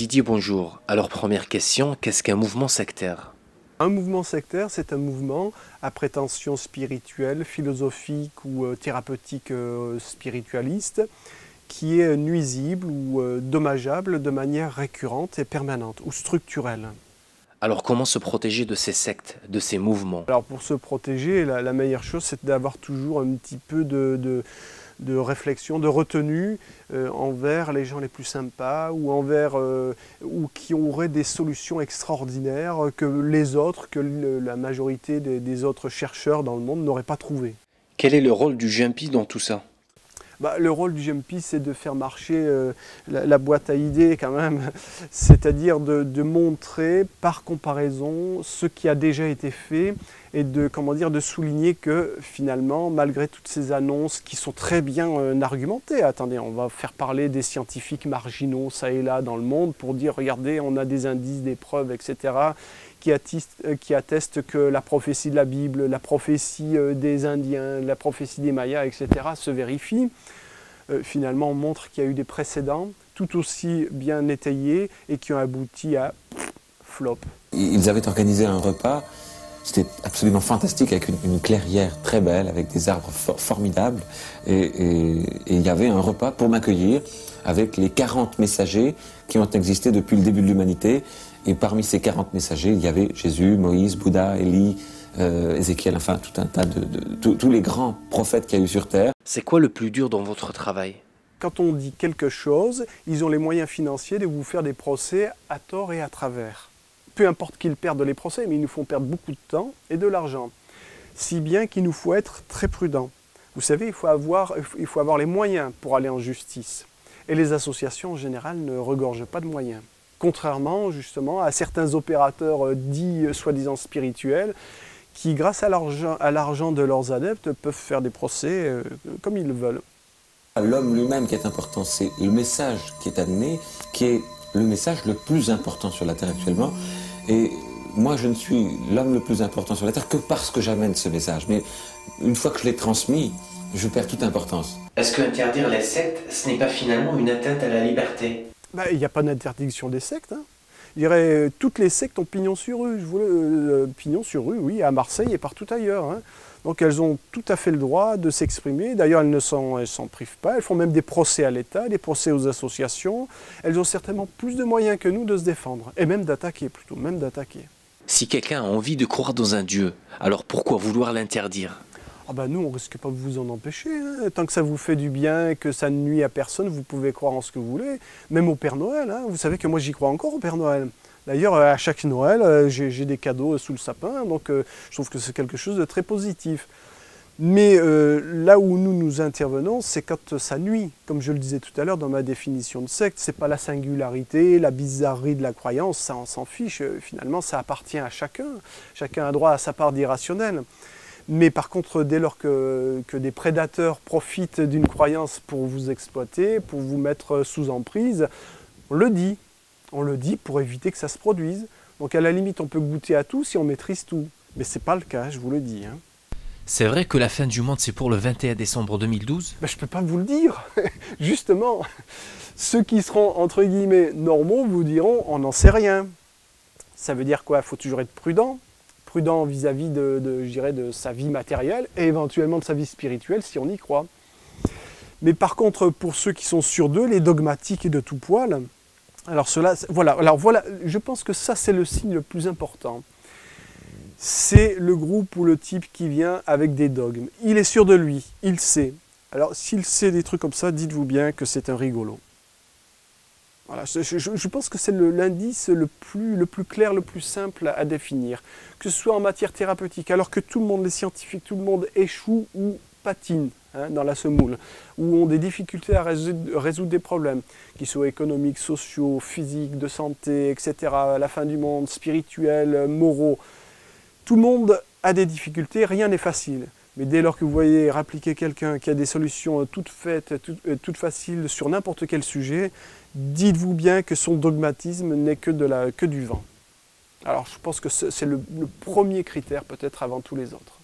Didier, bonjour. Alors première question, qu'est-ce qu'un mouvement sectaire? Un mouvement sectaire, c'est un mouvement à prétention spirituelle, philosophique ou thérapeutique spiritualiste qui est nuisible ou dommageable de manière récurrente et permanente ou structurelle. Alors comment se protéger de ces sectes, de ces mouvements? Alors pour se protéger, la meilleure chose, c'est d'avoir toujours un petit peu de réflexion, de retenue envers les gens les plus sympas ou envers ou qui auraient des solutions extraordinaires que les autres, que la majorité des autres chercheurs dans le monde n'auraient pas trouvé. Quel est le rôle du Jumpy dans tout ça? Le rôle du Jumpy, c'est de faire marcher la boîte à idées quand même, c'est-à-dire de montrer par comparaison ce qui a déjà été fait et de souligner que finalement, malgré toutes ces annonces qui sont très bien argumentées, attendez, on va faire parler des scientifiques marginaux ça et là dans le monde pour dire, regardez, on a des indices, des preuves, etc., qui attestent que la prophétie de la Bible, la prophétie des Indiens, la prophétie des Mayas, etc. se vérifient. Finalement, on montre qu'il y a eu des précédents tout aussi bien étayés et qui ont abouti à flop. Ils avaient organisé un repas, c'était absolument fantastique, avec une clairière très belle, avec des arbres formidables. Et il y avait un repas pour m'accueillir avec les 40 messagers qui ont existé depuis le début de l'humanité. Et parmi ces 40 messagers, il y avait Jésus, Moïse, Bouddha, Élie, Ézéchiel, enfin tout un tas tous les grands prophètes qu'il y a eu sur Terre. C'est quoi le plus dur dans votre travail? Quand on dit quelque chose, ils ont les moyens financiers de vous faire des procès à tort et à travers. Peu importe qu'ils perdent les procès, mais ils nous font perdre beaucoup de temps et de l'argent. Si bien qu'il nous faut être très prudents. Vous savez, il faut avoir les moyens pour aller en justice. Et les associations, en général, ne regorgent pas de moyens. Contrairement, justement, à certains opérateurs dits soi-disant spirituels, qui, grâce à l'argent de leurs adeptes, peuvent faire des procès comme ils le veulent. L'homme lui-même qui est important, c'est le message qui est amené, qui est le message le plus important sur la Terre actuellement. Et moi, je ne suis l'homme le plus important sur la Terre que parce que j'amène ce message. Mais une fois que je l'ai transmis, je perds toute importance. Est-ce qu'interdire les sectes, ce n'est pas finalement une atteinte à la liberté? Il n'y a pas d'interdiction des sectes. Je dirais, toutes les sectes ont pignon sur rue. Pignon sur rue, oui, à Marseille et partout ailleurs. Donc elles ont tout à fait le droit de s'exprimer. D'ailleurs, elles ne s'en privent pas. Elles font même des procès à l'État, des procès aux associations. Elles ont certainement plus de moyens que nous de se défendre. Et même d'attaquer, plutôt, même d'attaquer. Si quelqu'un a envie de croire dans un Dieu, alors pourquoi vouloir l'interdire? Nous, on ne risque pas de vous en empêcher. Tant que ça vous fait du bien et que ça ne nuit à personne, vous pouvez croire en ce que vous voulez. Même au Père Noël. Vous savez que moi, j'y crois encore au Père Noël. D'ailleurs, à chaque Noël, j'ai des cadeaux sous le sapin. Donc, je trouve que c'est quelque chose de très positif. Mais là où nous intervenons, c'est quand ça nuit. Comme je le disais tout à l'heure dans ma définition de secte, ce n'est pas la singularité, la bizarrerie de la croyance, ça on s'en fiche. Finalement, ça appartient à chacun. Chacun a droit à sa part d'irrationnel. Mais par contre, dès lors que des prédateurs profitent d'une croyance pour vous exploiter, pour vous mettre sous emprise, on le dit. On le dit pour éviter que ça se produise. Donc à la limite, on peut goûter à tout si on maîtrise tout. Mais ce n'est pas le cas, je vous le dis. C'est vrai que la fin du monde, c'est pour le 21 décembre 2012? Je ne peux pas vous le dire. Justement, ceux qui seront, entre guillemets, normaux vous diront, on n'en sait rien. Ça veut dire quoi? Il faut toujours être prudent. Prudent vis-à-vis de sa vie matérielle et éventuellement de sa vie spirituelle si on y croit. Mais par contre, pour ceux qui sont sûrs d'eux, les dogmatiques et de tout poil, voilà, je pense que ça c'est le signe le plus important. C'est le groupe ou le type qui vient avec des dogmes. Il est sûr de lui, il sait. Alors s'il sait des trucs comme ça, dites-vous bien que c'est un rigolo. Voilà, je pense que c'est l'indice le plus clair, le plus simple à définir. Que ce soit en matière thérapeutique, alors que tout le monde, les scientifiques, tout le monde échoue ou patine dans la semoule, ou ont des difficultés à résoudre des problèmes, qu'ils soient économiques, sociaux, physiques, de santé, etc., la fin du monde, spirituels, moraux. Tout le monde a des difficultés, rien n'est facile. Mais dès lors que vous voyez rappliquer quelqu'un qui a des solutions toutes faites, toutes faciles sur n'importe quel sujet, dites-vous bien que son dogmatisme n'est que du vent. Alors je pense que c'est le premier critère peut-être avant tous les autres.